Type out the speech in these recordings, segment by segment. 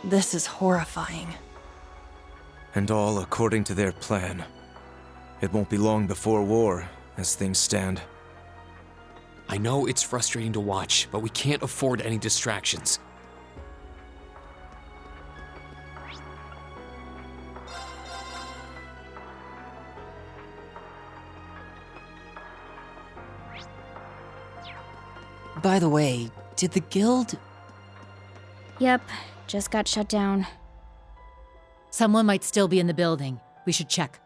This is horrifying. And all according to their plan. It won't be long before war, as things stand. I know it's frustrating to watch, but we can't afford any distractions. By the way, did the guild... Yep, just got shut down. Someone might still be in the building. We should check.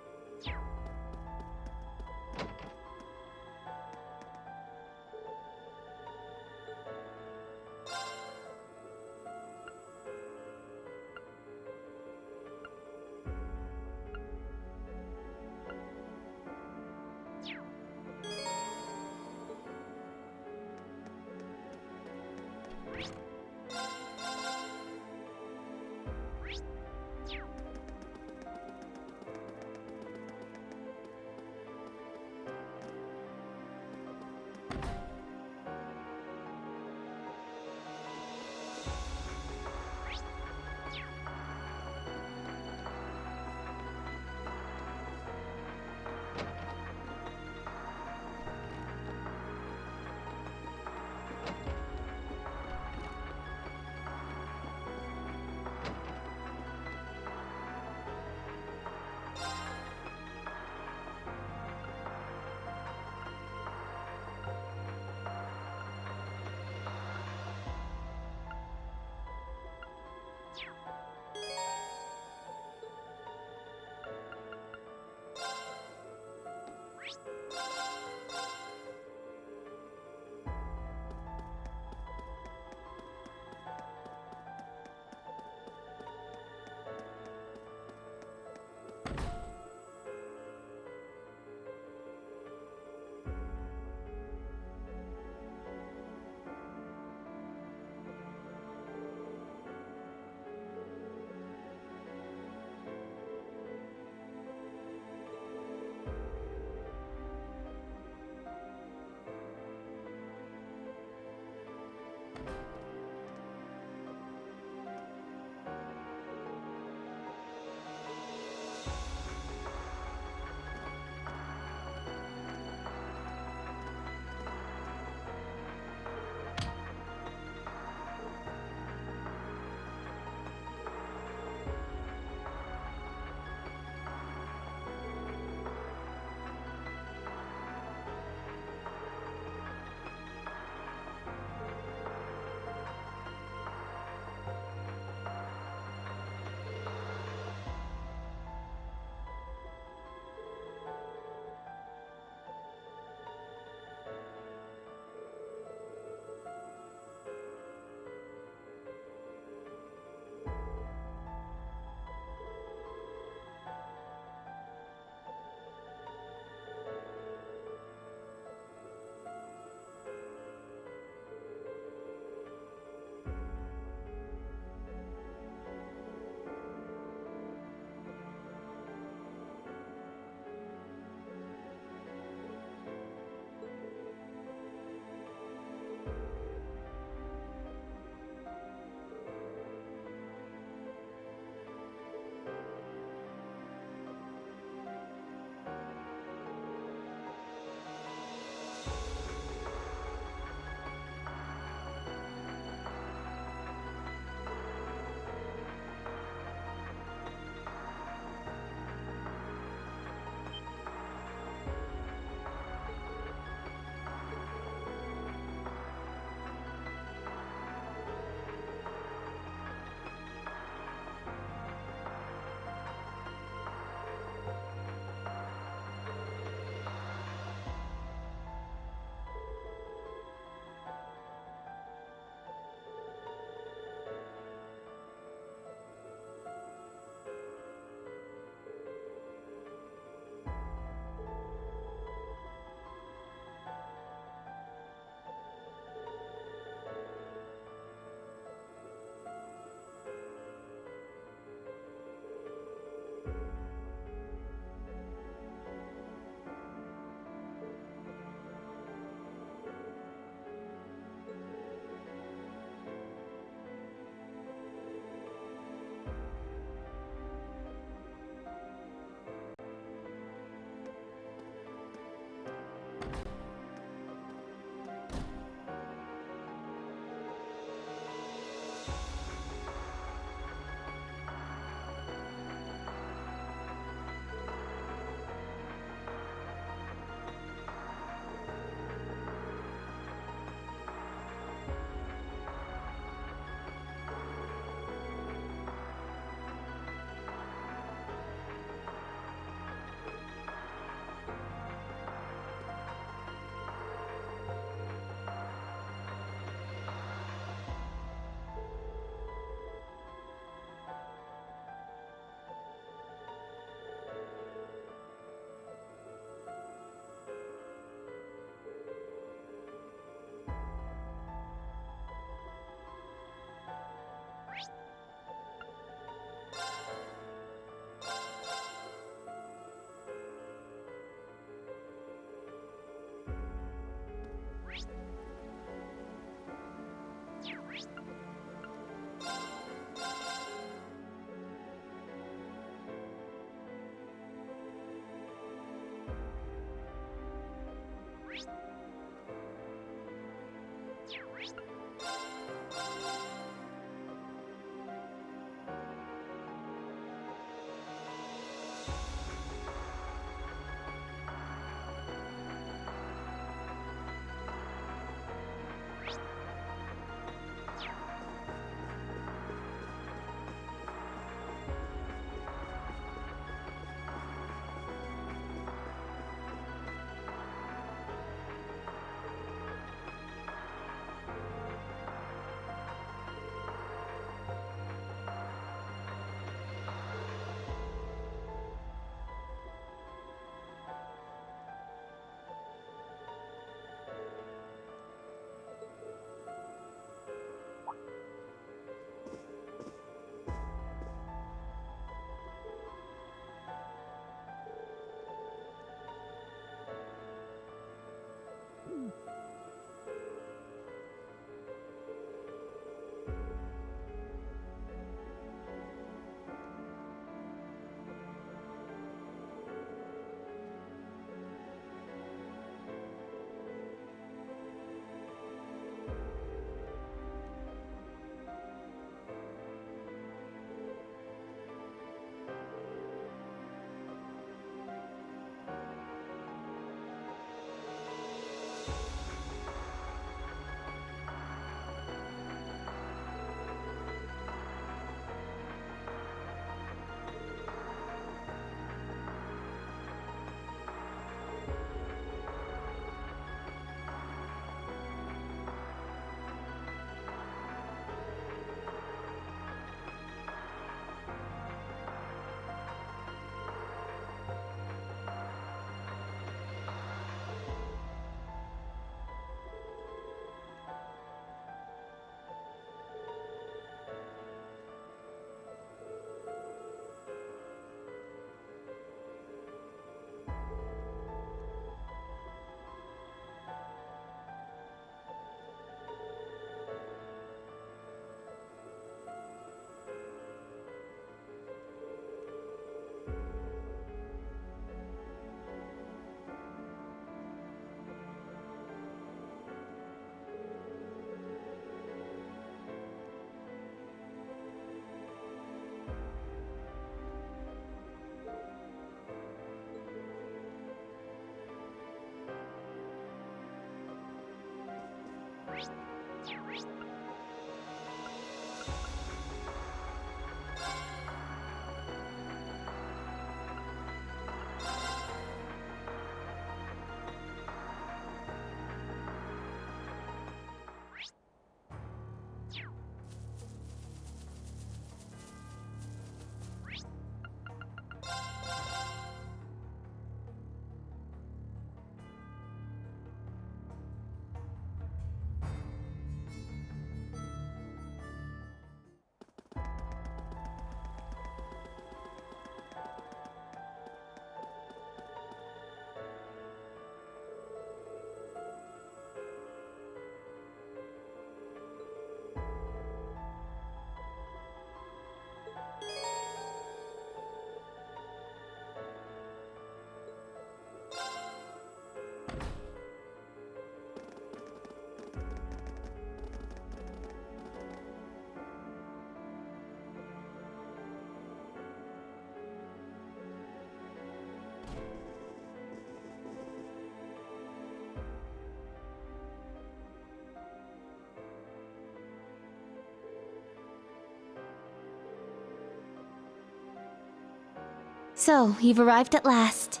So, you've arrived at last.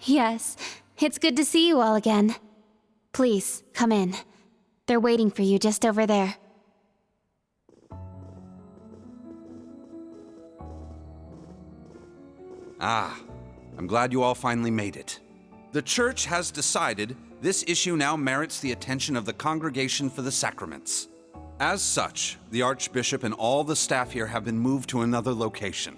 Yes, it's good to see you all again. Please, come in. They're waiting for you just over there. Ah, I'm glad you all finally made it. The Church has decided this issue now merits the attention of the Congregation for the Sacraments. As such, the Archbishop and all the staff here have been moved to another location.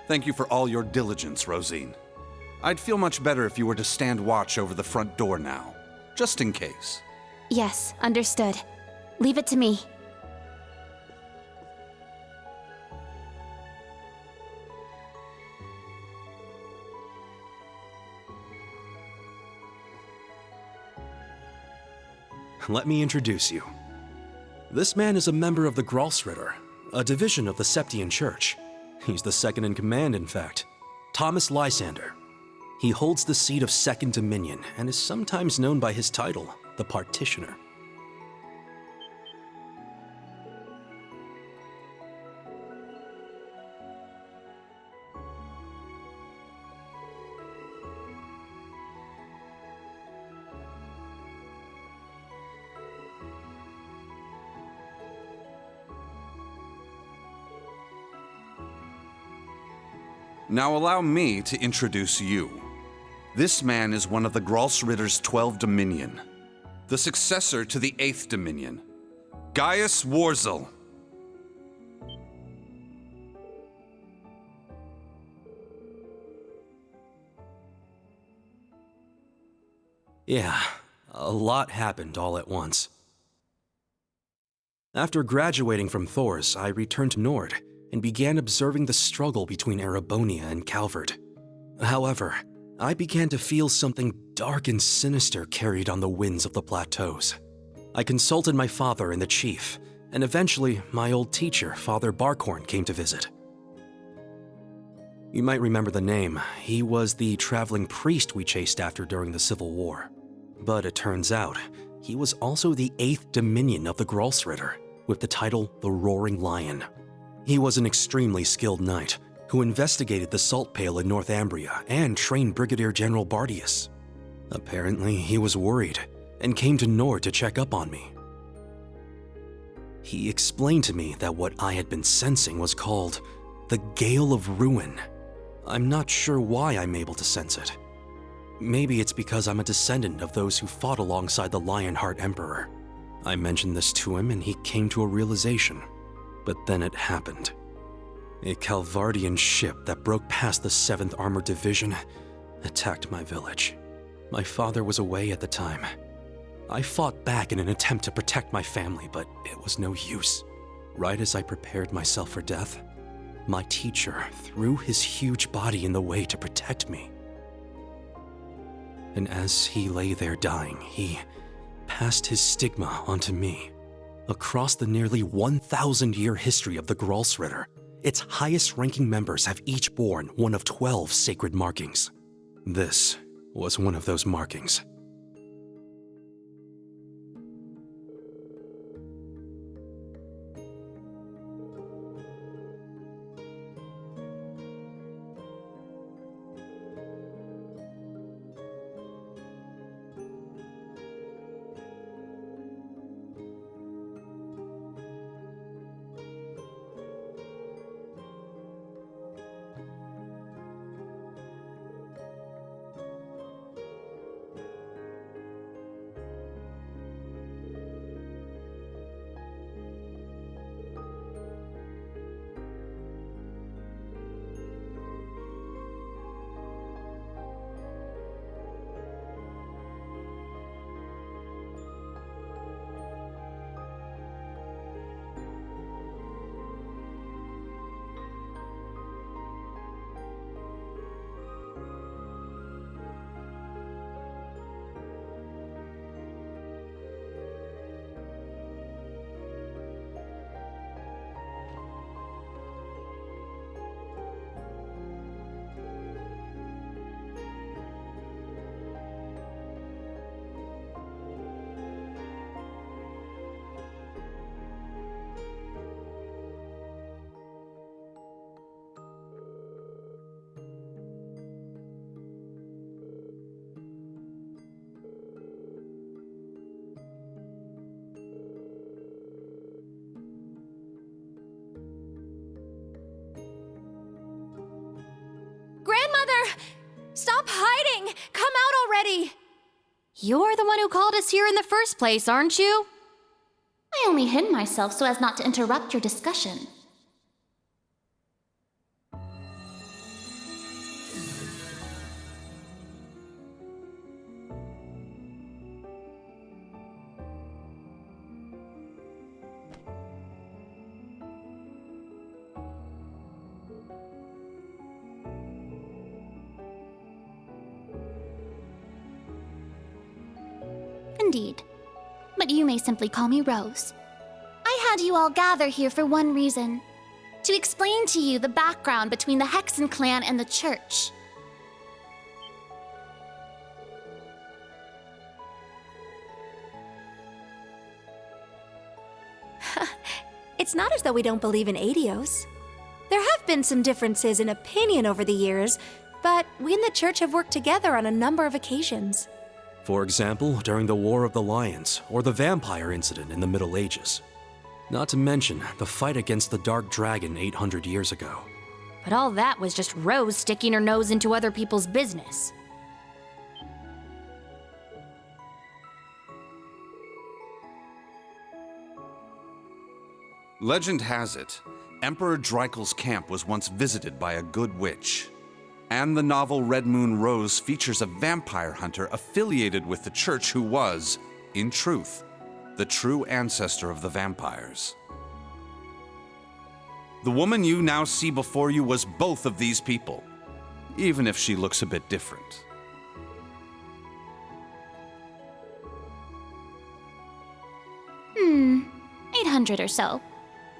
Thank you for all your diligence, Rosine. I'd feel much better if you were to stand watch over the front door now, just in case. Yes, understood. Leave it to me. Let me introduce you. This man is a member of the Gralsritter, a division of the Septian Church. He's the second in command, in fact. Thomas Lysander. He holds the seat of Second Dominion and is sometimes known by his title, the Partitioner. Now allow me to introduce you. This man is one of the Gralsritter's 12 Dominion, the successor to the 8th Dominion, Gaius Warzel. Yeah, a lot happened all at once. After graduating from Thors, I returned to Nord and began observing the struggle between Erebonia and Calvard. However, I began to feel something dark and sinister carried on the winds of the plateaus. I consulted my father and the chief, and eventually my old teacher, Father Barkhorn, came to visit. You might remember the name. He was the traveling priest we chased after during the Civil War. But it turns out, he was also the 8th Dominion of the Gralsritter, with the title the Roaring Lion. He was an extremely skilled knight who investigated the Salt Pale in Northumbria and trained Brigadier General Bardius. Apparently, he was worried and came to Nord to check up on me. He explained to me that what I had been sensing was called the Gale of Ruin. I'm not sure why I'm able to sense it. Maybe it's because I'm a descendant of those who fought alongside the Lionheart Emperor. I mentioned this to him and he came to a realization. But then it happened. A Calvardian ship that broke past the 7th Armored Division attacked my village. My father was away at the time. I fought back in an attempt to protect my family, but it was no use. Right as I prepared myself for death, my teacher threw his huge body in the way to protect me. And as he lay there dying, he passed his stigma onto me. Across the nearly 1,000-year history of the Gralsritter, its highest-ranking members have each borne one of 12 sacred markings. This was one of those markings. Stop hiding! Come out already! You're the one who called us here in the first place, aren't you? I only hid myself so as not to interrupt your discussion. Indeed. But you may simply call me Rose. I had you all gather here for one reason. To explain to you the background between the Hexen clan and the Church. It's not as though we don't believe in Adios. There have been some differences in opinion over the years, but we and the Church have worked together on a number of occasions. For example, during the War of the Lions, or the vampire incident in the Middle Ages. Not to mention the fight against the Dark Dragon 800 years ago. But all that was just Rose sticking her nose into other people's business. Legend has it, Emperor Dreikel's camp was once visited by a good witch. And the novel Red Moon Rose features a vampire hunter affiliated with the Church who was, in truth, the true ancestor of the vampires. The woman you now see before you was both of these people, even if she looks a bit different. Hmm, 800 or so.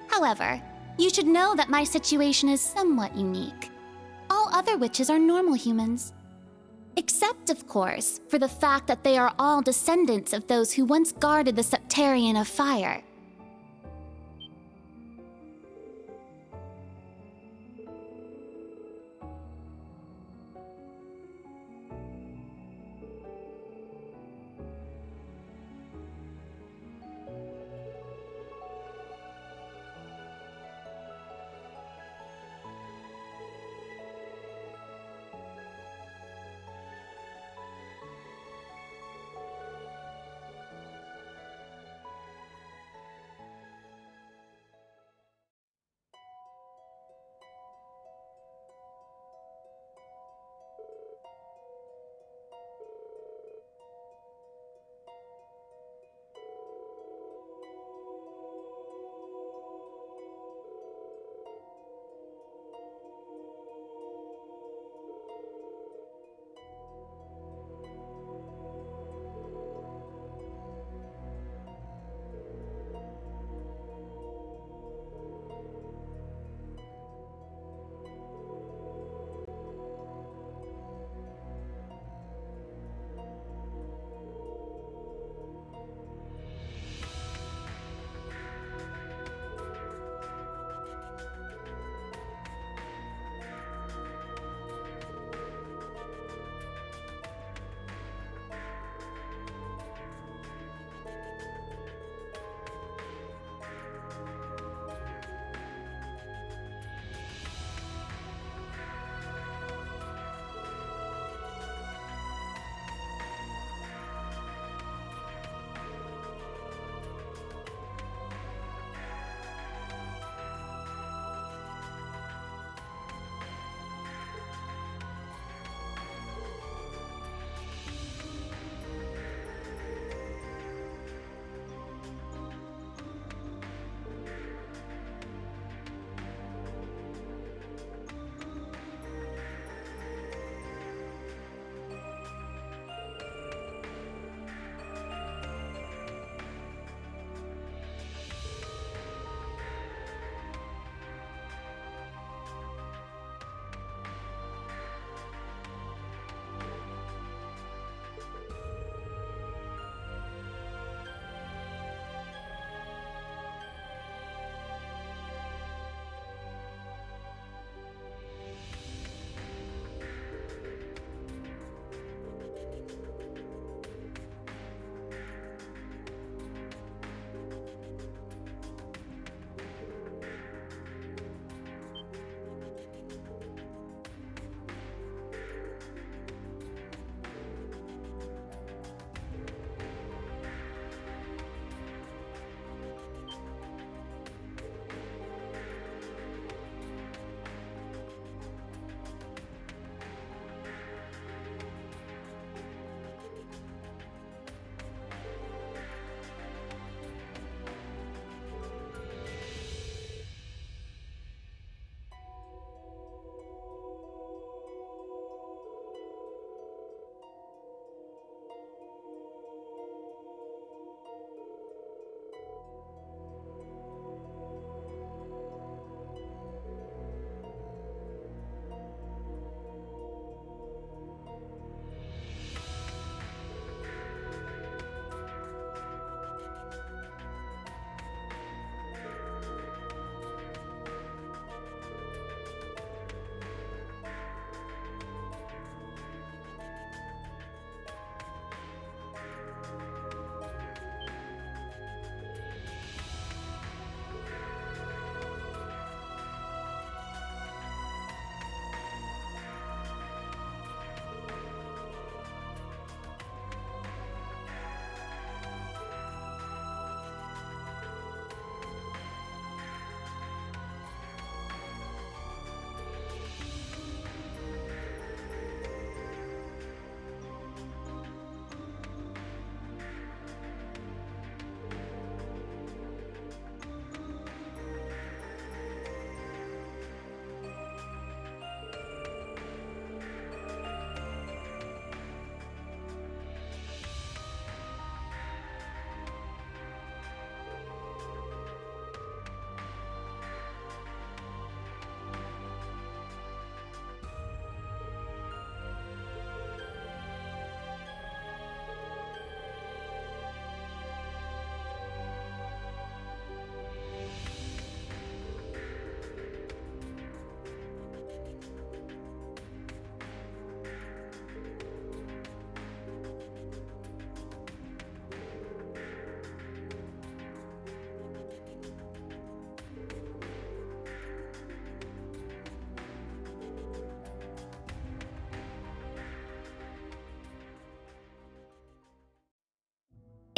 However, you should know that my situation is somewhat unique. All other witches are normal humans. Except, of course, for the fact that they are all descendants of those who once guarded the Septarian of Fire.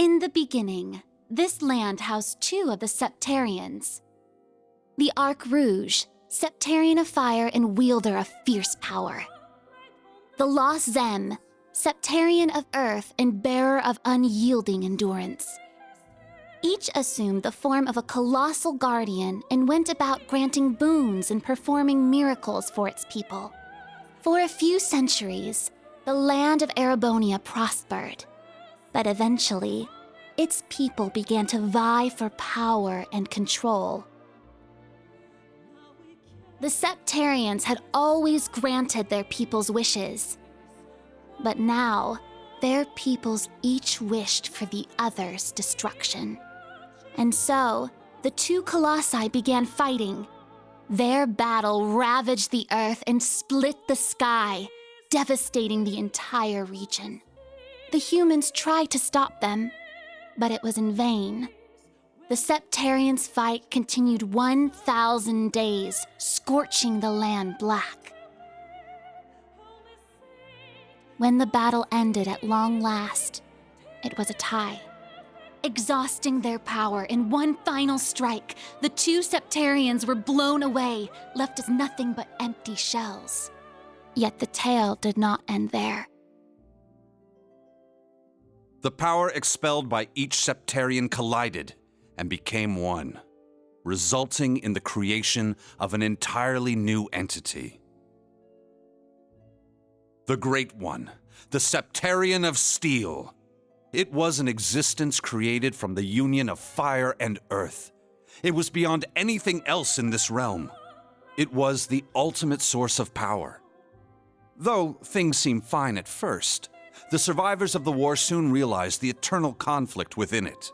In the beginning, this land housed two of the Septarians. The Arc Rouge, Septarian of fire and wielder of fierce power. The Lost Zem, Septarian of earth and bearer of unyielding endurance. Each assumed the form of a colossal guardian and went about granting boons and performing miracles for its people. For a few centuries, the land of Erebonia prospered, but eventually, its people began to vie for power and control. The Septarians had always granted their people's wishes, but now their peoples each wished for the other's destruction. And so, the two colossi began fighting. Their battle ravaged the earth and split the sky, devastating the entire region. The humans tried to stop them, but it was in vain. The Septarians' fight continued 1,000 days, scorching the land black. When the battle ended at long last, it was a tie. Exhausting their power in one final strike, the two Septarians were blown away, left as nothing but empty shells. Yet the tale did not end there. The power expelled by each Septarian collided and became one, resulting in the creation of an entirely new entity. The Great One, the Septarian of Steel. It was an existence created from the union of fire and earth. It was beyond anything else in this realm. It was the ultimate source of power. Though things seemed fine at first, the survivors of the war soon realized the eternal conflict within it.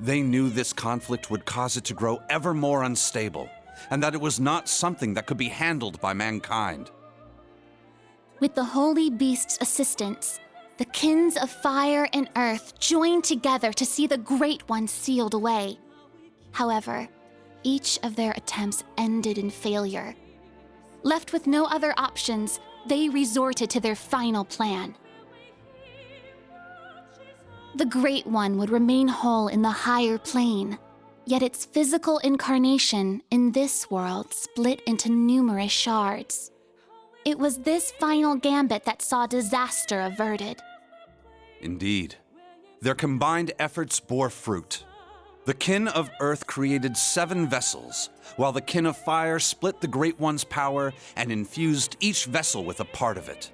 They knew this conflict would cause it to grow ever more unstable, and that it was not something that could be handled by mankind. With the Holy Beast's assistance, the kins of fire and earth joined together to see the Great One sealed away. However, each of their attempts ended in failure. Left with no other options, they resorted to their final plan. The Great One would remain whole in the higher plane, yet its physical incarnation in this world split into numerous shards. It was this final gambit that saw disaster averted. Indeed, their combined efforts bore fruit. The kin of Earth created 7 vessels, while the kin of Fire split the Great One's power and infused each vessel with a part of it.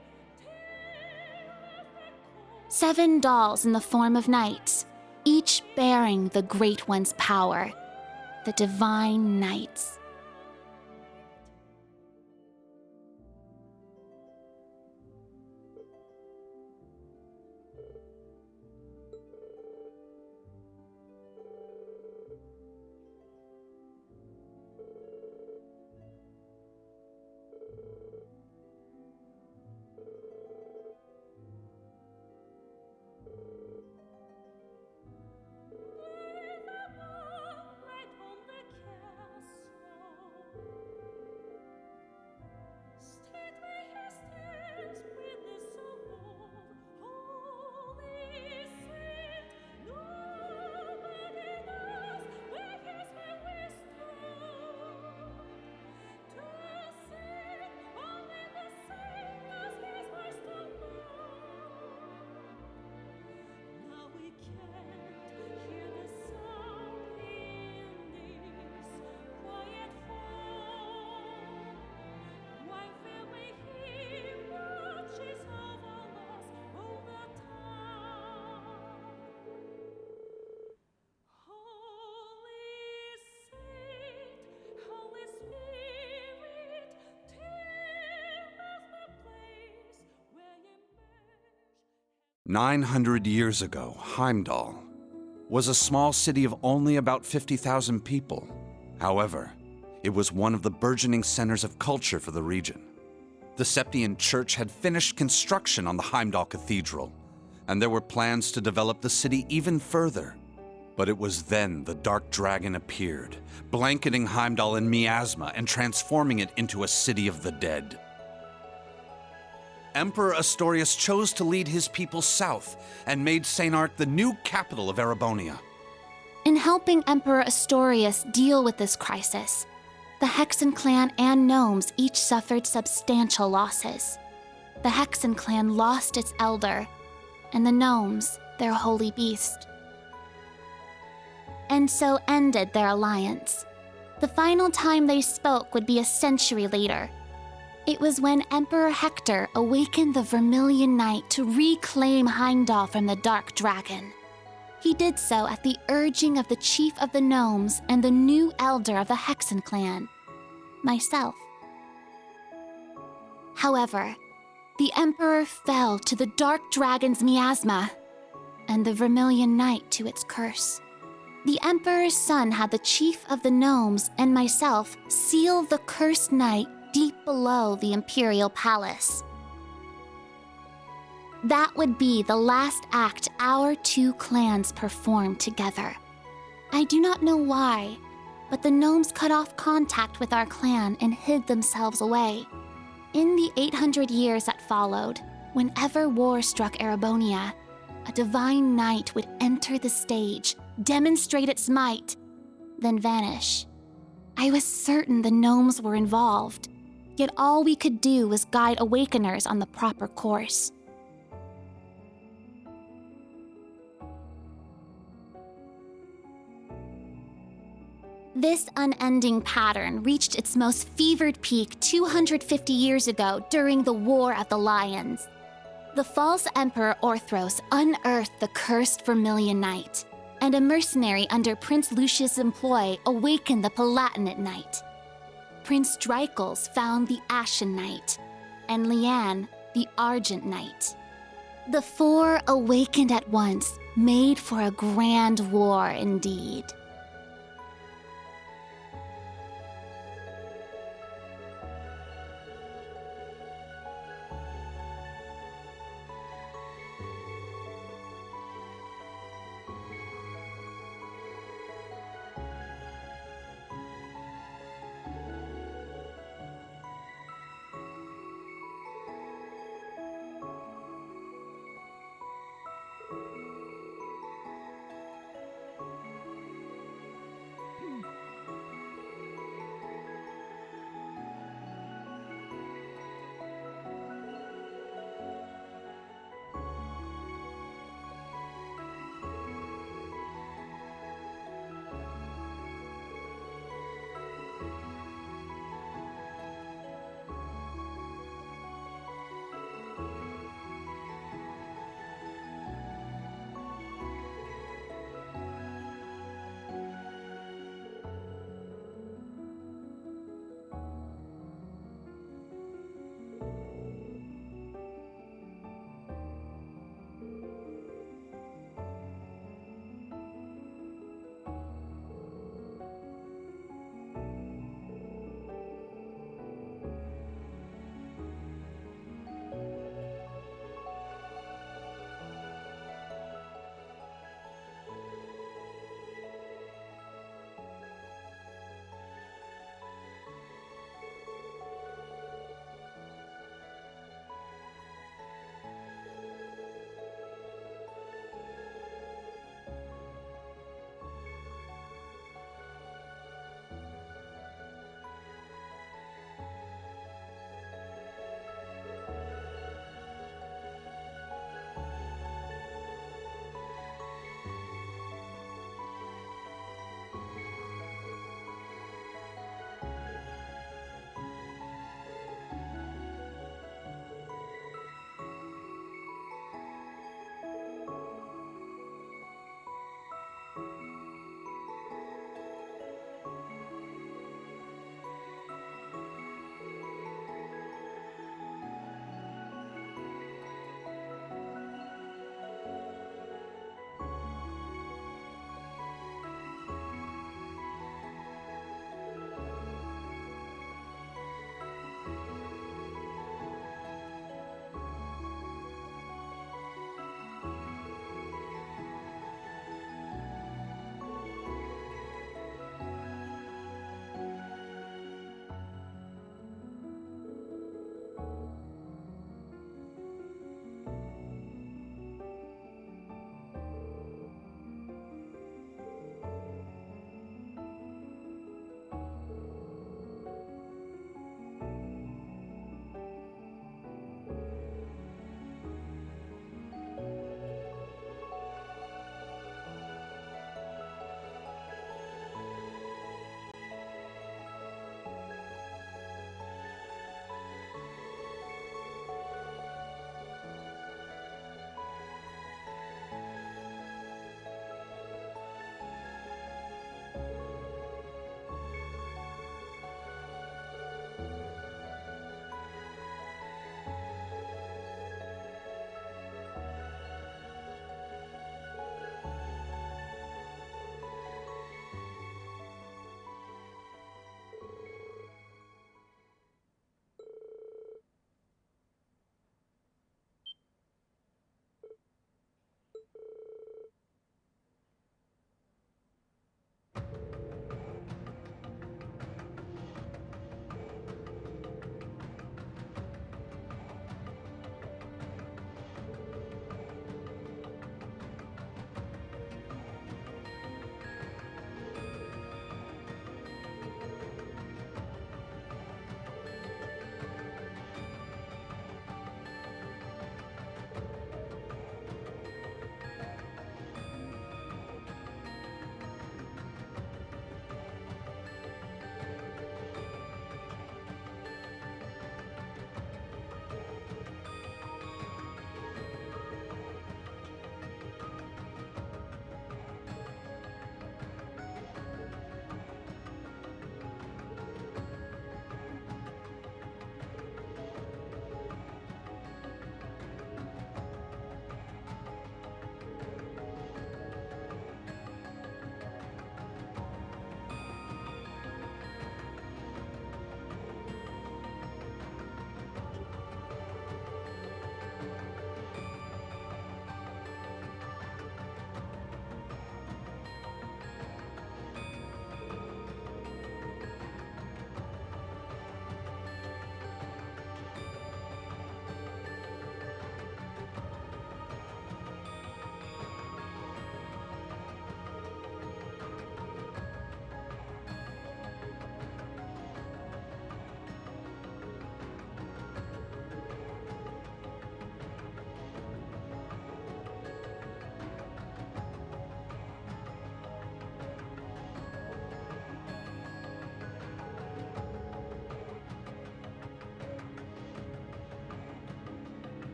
7 dolls in the form of knights, each bearing the Great One's power, the Divine Knights. "900 years ago, Heimdall was a small city of only about 50,000 people. However, it was one of the burgeoning centers of culture for the region. The Septian Church had finished construction on the Heimdall Cathedral, and there were plans to develop the city even further. But it was then the Dark Dragon appeared, blanketing Heimdall in miasma and transforming it into a city of the dead. Emperor Astorius chose to lead his people south and made Sainart the new capital of Erebonia. In helping Emperor Astorius deal with this crisis, the Hexen clan and gnomes each suffered substantial losses. The Hexen clan lost its elder, and the gnomes their holy beast. And so ended their alliance. The final time they spoke would be a century later. It was when Emperor Hector awakened the Vermilion Knight to reclaim Heimdall from the Dark Dragon. He did so at the urging of the chief of the gnomes and the new elder of the Hexen clan, myself. However, the Emperor fell to the Dark Dragon's miasma, and the Vermilion Knight to its curse. The Emperor's son had the chief of the gnomes and myself seal the cursed knight deep below the Imperial Palace. That would be the last act our two clans performed together. I do not know why, but the gnomes cut off contact with our clan and hid themselves away. In the 800 years that followed, whenever war struck Erebonia, a divine knight would enter the stage, demonstrate its might, then vanish. I was certain the gnomes were involved, yet all we could do was guide awakeners on the proper course. This unending pattern reached its most fevered peak 250 years ago during the War of the Lions. The false Emperor Orthros unearthed the cursed Vermilion Knight, and a mercenary under Prince Lucius' employ awakened the Palatinate Knight. Prince Dreichels found the Ashen Knight, and Liane the Argent Knight. The four awakened at once, made for a grand war indeed.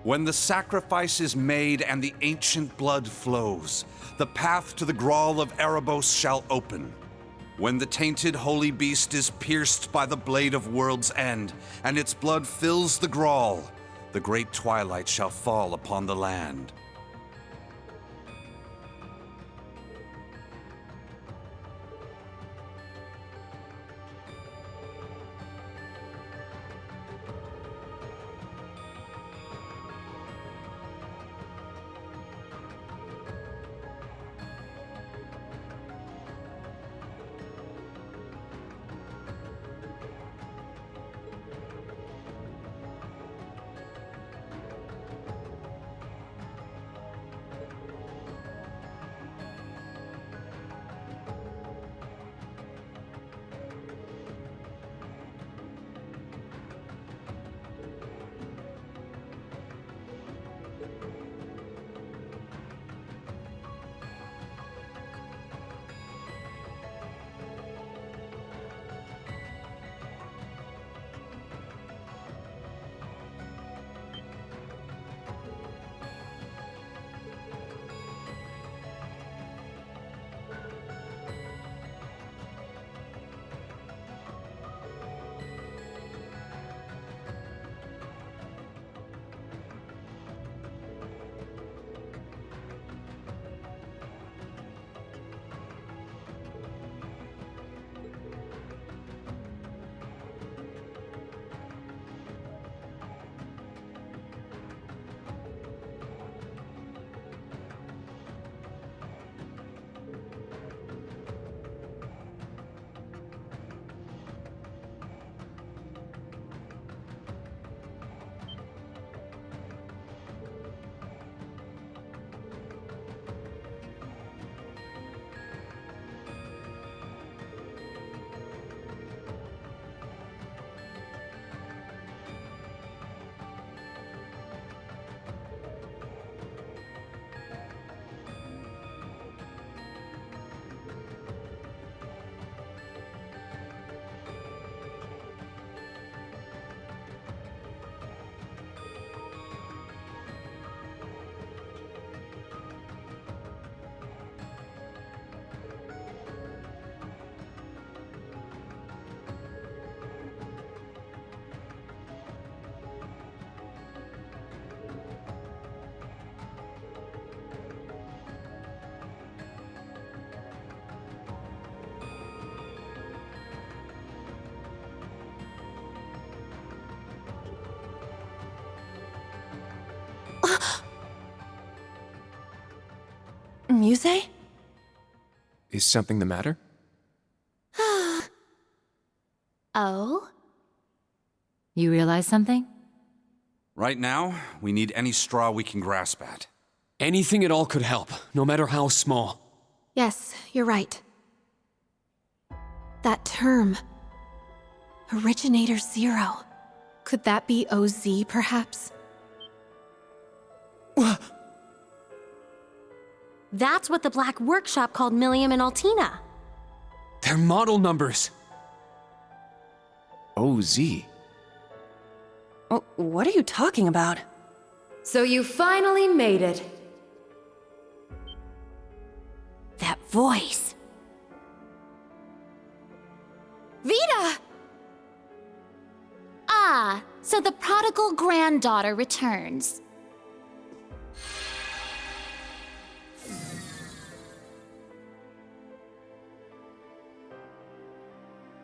When the sacrifice is made and the ancient blood flows, the path to the Grawl of Erebos shall open. When the tainted holy beast is pierced by the blade of World's End, and its blood fills the Grawl, the great twilight shall fall upon the land. Muse? Is something the matter? Oh? You realize something? Right now, we need any straw we can grasp at. Anything at all could help, no matter how small. Yes, you're right. That term. Originator Zero. Could that be OZ, perhaps? That's what the Black Workshop called Millium and Altina. They're model numbers. OZ. Oh, what are you talking about? So you finally made it. That voice. Vita! Ah, so the prodigal granddaughter returns.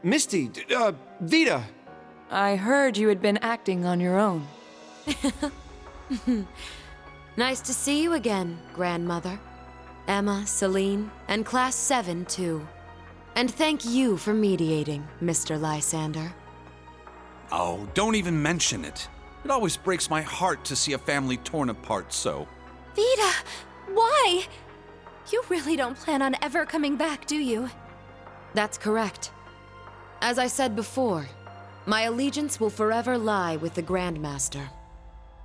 Misty, Vita! I heard you had been acting on your own. Nice to see you again, Grandmother. Emma, Celine, and Class 7, too. And thank you for mediating, Mr. Lysander. Oh, don't even mention it. It always breaks my heart to see a family torn apart so. Vita! Why? You really don't plan on ever coming back, do you? That's correct. As I said before, my allegiance will forever lie with the Grandmaster.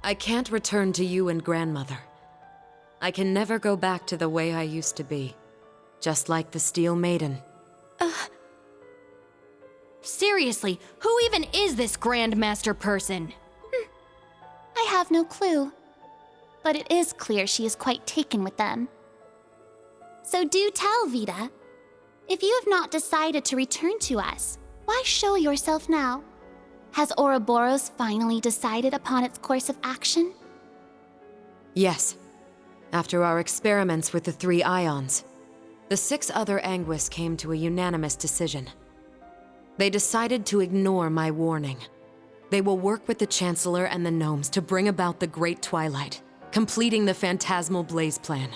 I can't return to you and Grandmother. I can never go back to the way I used to be. Just like the Steel Maiden. Seriously, who even is this Grandmaster person? I have no clue. but it is clear she is quite taken with them. So do tell, Vita. If you have not decided to return to us, why show yourself now? Has Ouroboros finally decided upon its course of action? Yes. After our experiments with the 3 ions, the 6 other Anguis came to a unanimous decision. They decided to ignore my warning. They will work with the Chancellor and the Gnomes to bring about the Great Twilight, completing the Phantasmal Blaze plan.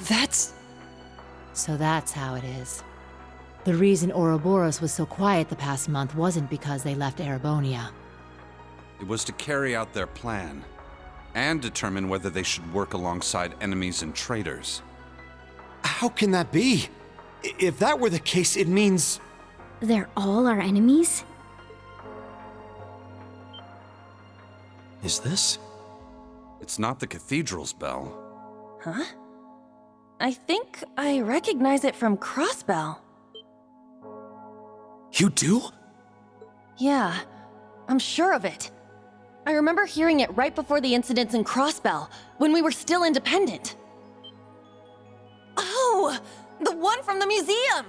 That's... So that's how it is. The reason Ouroboros was so quiet the past month wasn't because they left Erebonia. It was to carry out their plan, and determine whether they should work alongside enemies and traitors. How can that be? If that were the case, it means... They're all our enemies? Is this? It's not the cathedral's bell. Huh? I think I recognize it from Crossbell. You do? Yeah, I'm sure of it. I remember hearing it right before the incidents in Crossbell, when we were still independent. Oh! The one from the museum!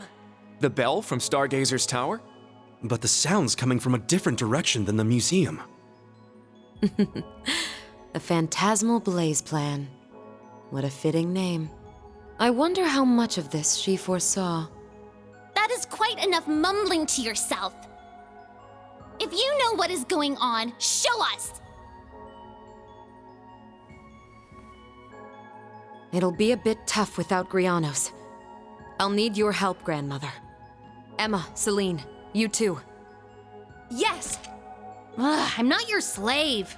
The bell from Stargazer's tower? But the sound's coming from a different direction than the museum. The Phantasmal Blaze plan. What a fitting name. I wonder how much of this she foresaw. That is quite enough mumbling to yourself. If you know what is going on, show us! It'll be a bit tough without Grianos. I'll need your help, Grandmother. Emma, Celine, you too. Yes! Ugh, I'm not your slave.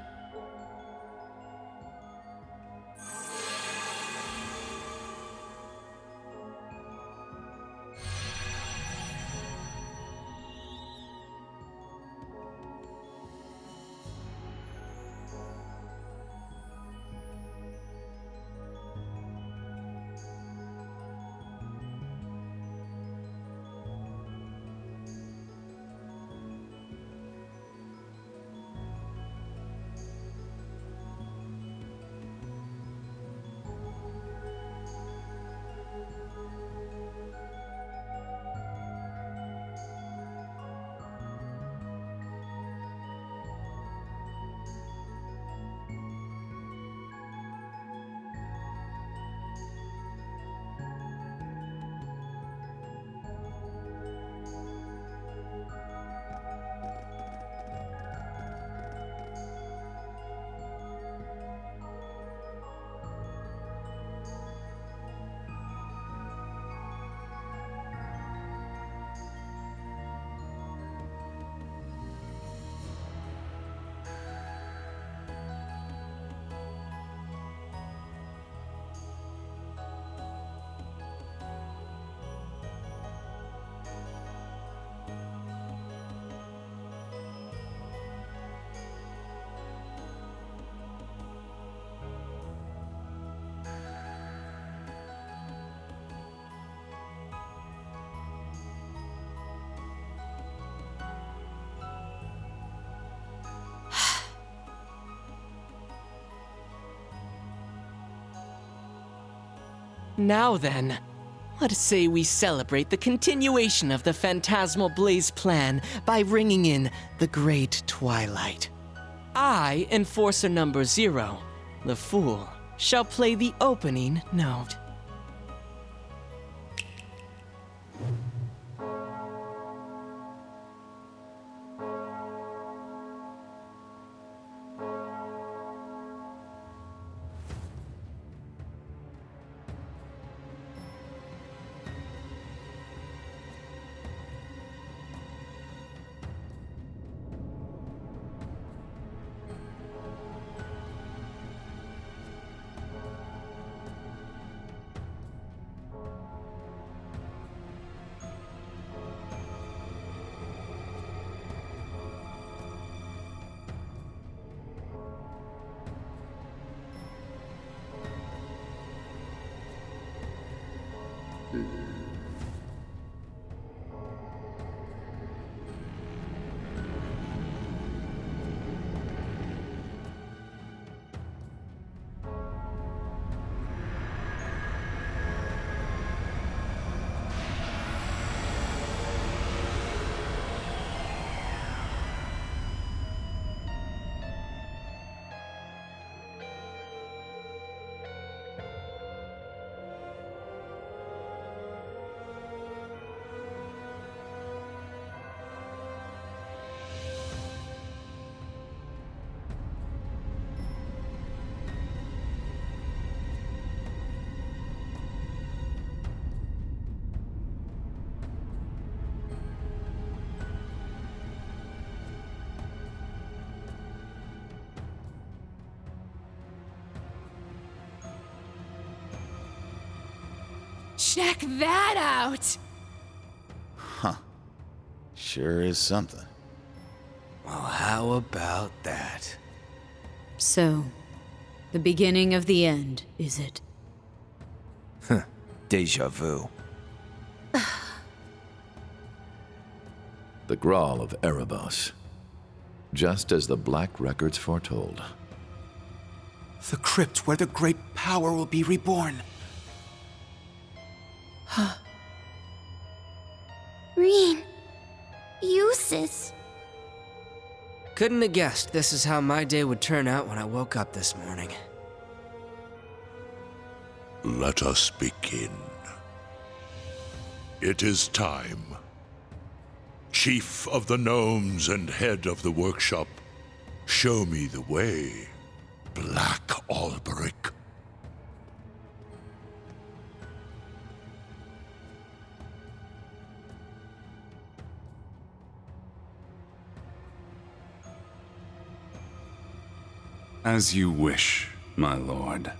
Now then, let us say we celebrate the continuation of the Phantasmal Blaze plan by ringing in the Great Twilight. I, Enforcer number 0, the Fool, shall play the opening note. Check that out! Huh. Sure is something. Well, how about that? So, the beginning of the end, is it? Deja vu. The Grawl of Erebos. Just as the Black Records foretold. The crypt where the great power will be reborn. Rean. Eustace. Couldn't have guessed this is how my day would turn out when I woke up this morning. Let us begin. It is time. Chief of the Gnomes and head of the workshop, show me the way, Black Alberic. As you wish, my lord.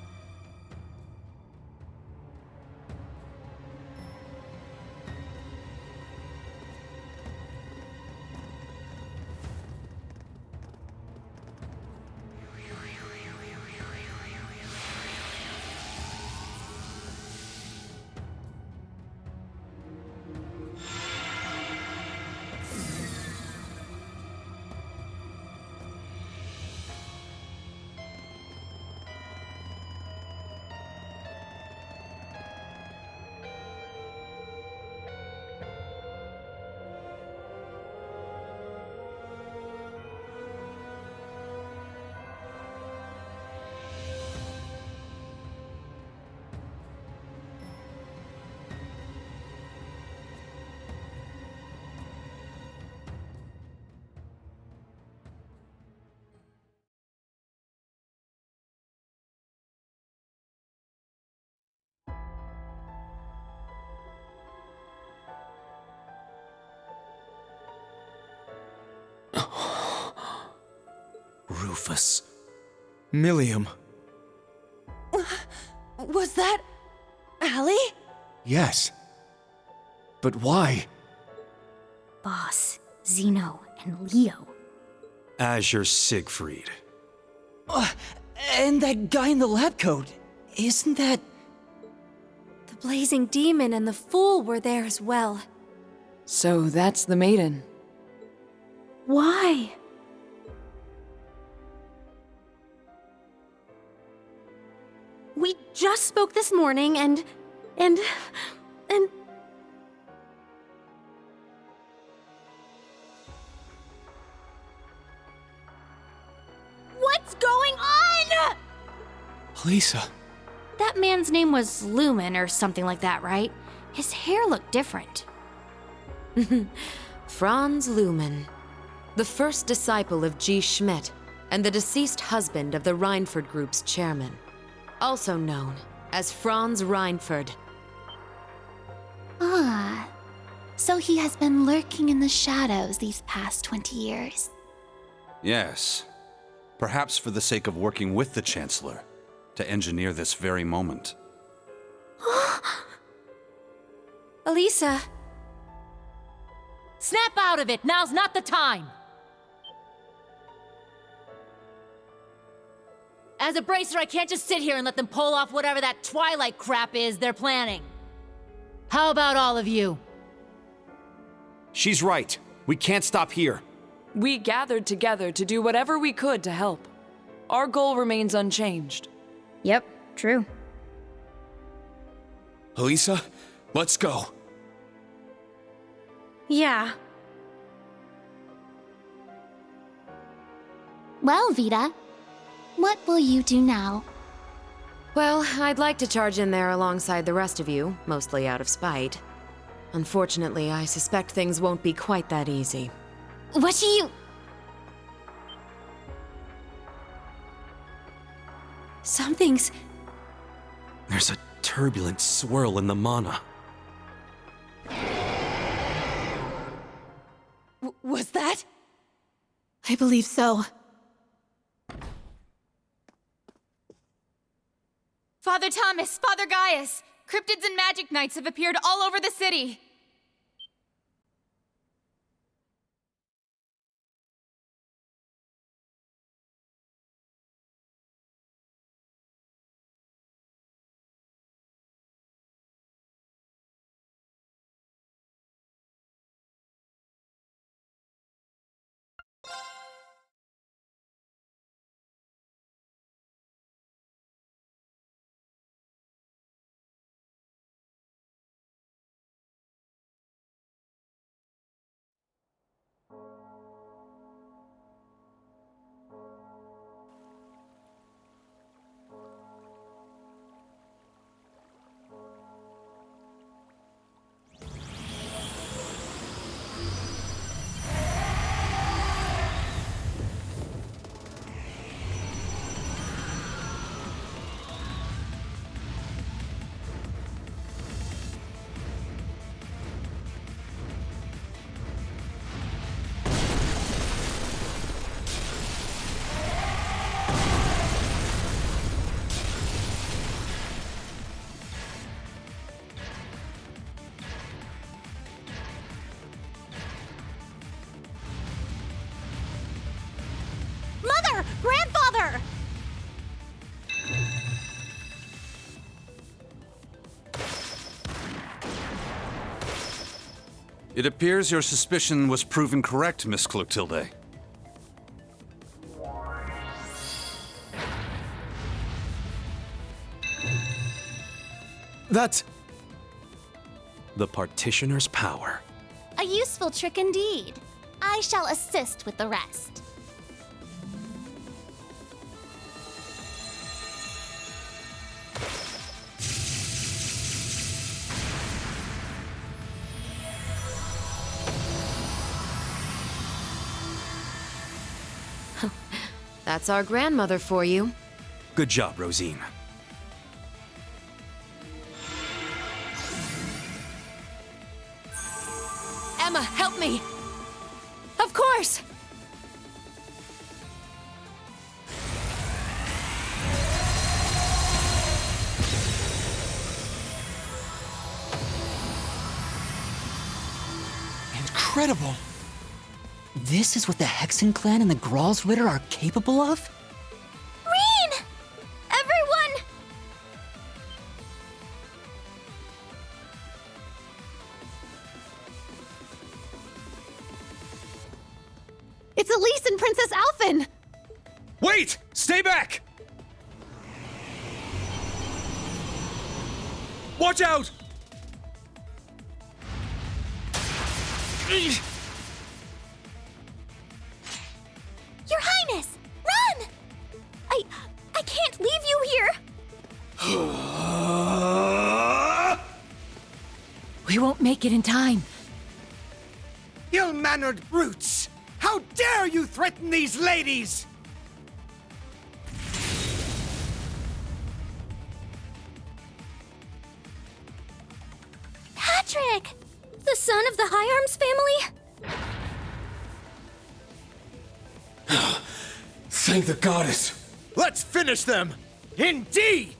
Rufus. Millium. Was that Allie? Yes. But why? Boss, Zeno, and Leo. Azure Siegfried. And that guy in the lab coat, isn't that... The Blazing Demon and the Fool were there as well. So that's the maiden. Why? We just spoke this morning and... What's going on?! Lisa. That man's name was Lumen or something like that, right? His hair looked different. Franz Lumen, the first disciple of G. Schmidt and the deceased husband of the Reinford Group's chairman, also known as Franz Reinford. Ah, so he has been lurking in the shadows these past 20 years. Yes. Perhaps for the sake of working with the Chancellor to engineer this very moment. Elisa. Snap out of it! Now's not the time! As a bracer, I can't just sit here and let them pull off whatever that Twilight crap is they're planning. How about all of you? She's right. We can't stop here. We gathered together to do whatever we could to help. Our goal remains unchanged. Yep, true. Elisa, let's go. Yeah. Well, Vita, what will you do now? Well, I'd like to charge in there alongside the rest of you, mostly out of spite. Unfortunately, I suspect things won't be quite that easy. What do you... Something's... There's a turbulent swirl in the mana. Was that? I believe so. Father Thomas, Father Gaius, Cryptids and magic knights have appeared all over the city! Mother! Grandfather! It appears your suspicion was proven correct, Miss Clotilde. That's... the Partitioner's power. A useful trick indeed. I shall assist with the rest. That's our grandmother for you. Good job, Rosine. Emma, help me! Of course! Incredible! This is what the Hexen clan and the Gralsritter are capable of? Reen! Everyone! It's Elise and Princess Alphen! Wait! Stay back! Watch out! Your Highness! Run! I can't leave you here! We won't make it in time. Ill-mannered brutes! How dare you threaten these ladies! Patrick! The son of the High Arms family? Thank the goddess. Let's finish them! Indeed!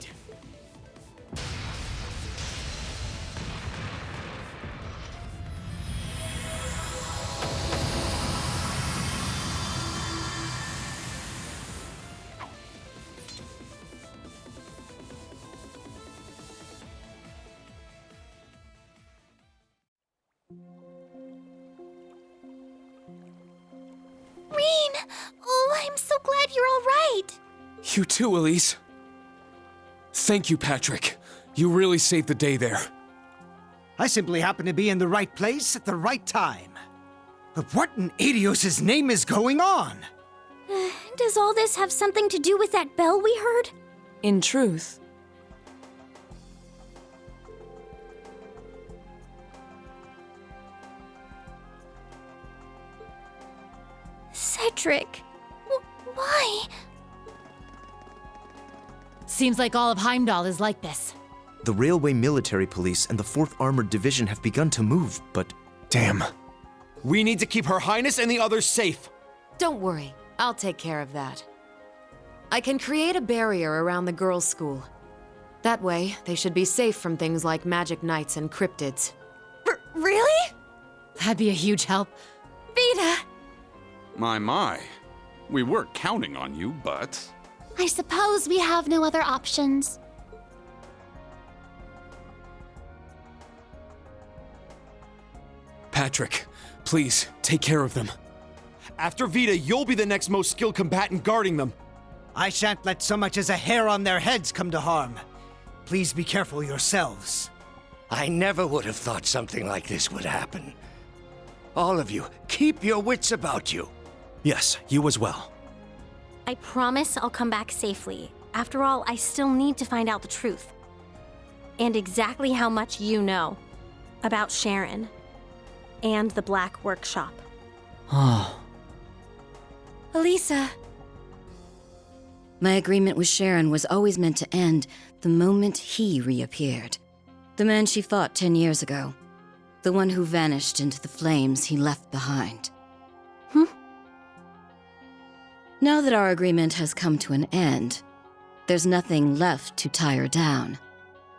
Reen! Oh, I'm so glad you're all right! You too, Elise. Thank you, Patrick. You really saved the day there. I simply happened to be in the right place at the right time. But what in Adios' name is going on? Does all this have something to do with that bell we heard? In truth, Cedric, why? Seems like all of Heimdall is like this. The Railway Military Police and the 4th Armored Division have begun to move, but... Damn. We need to keep Her Highness and the others safe. Don't worry, I'll take care of that. I can create a barrier around the girls' school. That way, they should be safe from things like magic knights and cryptids. Really? That'd be a huge help. Vita! My. We were counting on you, but... I suppose we have no other options. Patrick, please, take care of them. After Vita, you'll be the next most skilled combatant guarding them. I shan't let so much as a hair on their heads come to harm. Please be careful yourselves. I never would have thought something like this would happen. All of you, keep your wits about you. Yes, you as well. I promise I'll come back safely. After all, I still need to find out the truth. And exactly how much you know about Sharon and the Black Workshop. Oh. Elisa. My agreement with Sharon was always meant to end the moment he reappeared. The man she fought 10 years ago. The one who vanished into the flames he left behind. Now that our agreement has come to an end, there's nothing left to tie her down.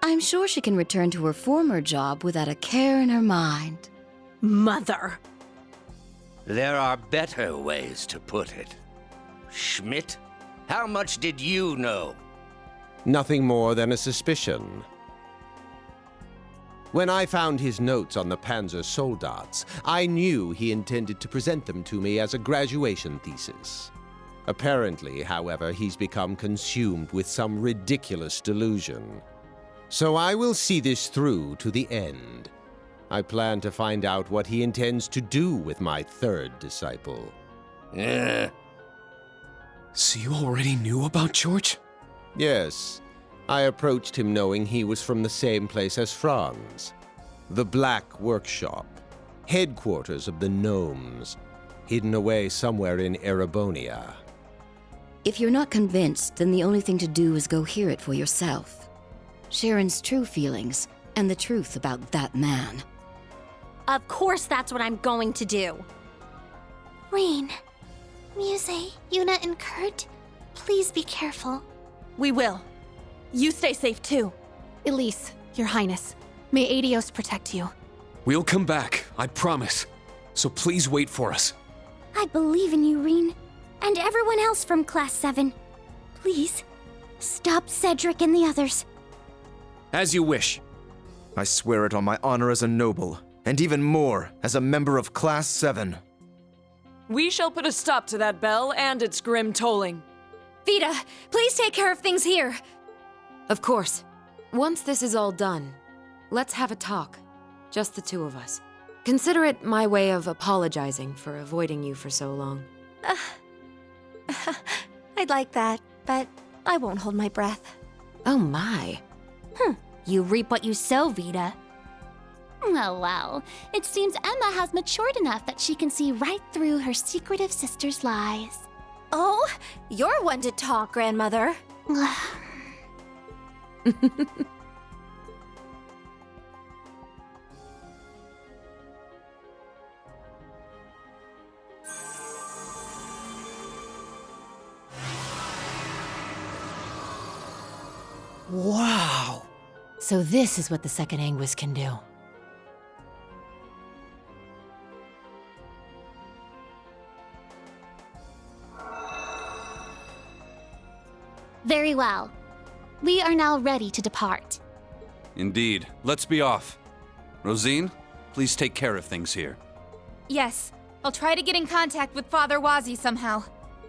I'm sure she can return to her former job without a care in her mind. Mother. There are better ways to put it. Schmidt, how much did you know? Nothing more than a suspicion. When I found his notes on the Panzer Soldats, I knew he intended to present them to me as a graduation thesis. Apparently, however, he's become consumed with some ridiculous delusion. So I will see this through to the end. I plan to find out what he intends to do with my third disciple. So you already knew about George? Yes. I approached him knowing he was from the same place as Franz. The Black Workshop, headquarters of the Gnomes, hidden away somewhere in Erebonia. If you're not convinced, then the only thing to do is go hear it for yourself. Sharon's true feelings, and the truth about that man. Of course that's what I'm going to do. Rean, Muse, Yuna, and Kurt, please be careful. We will. You stay safe too. Elise, Your Highness, may Adios protect you. We'll come back, I promise. So please wait for us. I believe in you, Rean. And everyone else from Class 7. Please, stop Cedric and the others. As you wish. I swear it on my honor as a noble, and even more, as a member of Class 7. We shall put a stop to that bell and its grim tolling. Vita, please take care of things here. Of course. Once this is all done, let's have a talk. Just the two of us. Consider it my way of apologizing for avoiding you for so long. I'd like that, but I won't hold my breath. Oh my. You reap what you sow, Vita. Oh, well. It seems Emma has matured enough that she can see right through her secretive sister's lies. Oh, you're one to talk, Grandmother. Wow! So this is what the second Anguis can do. Very well. We are now ready to depart. Indeed. Let's be off. Rosine, please take care of things here. Yes, I'll try to get in contact with Father Wazi somehow.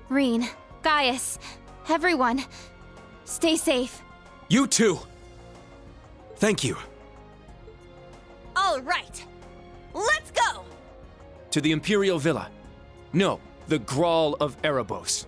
Rean, Gaius, everyone, stay safe. You too! Thank you. All right. Let's go! To the Imperial Villa. No, the Grawl of Erebos.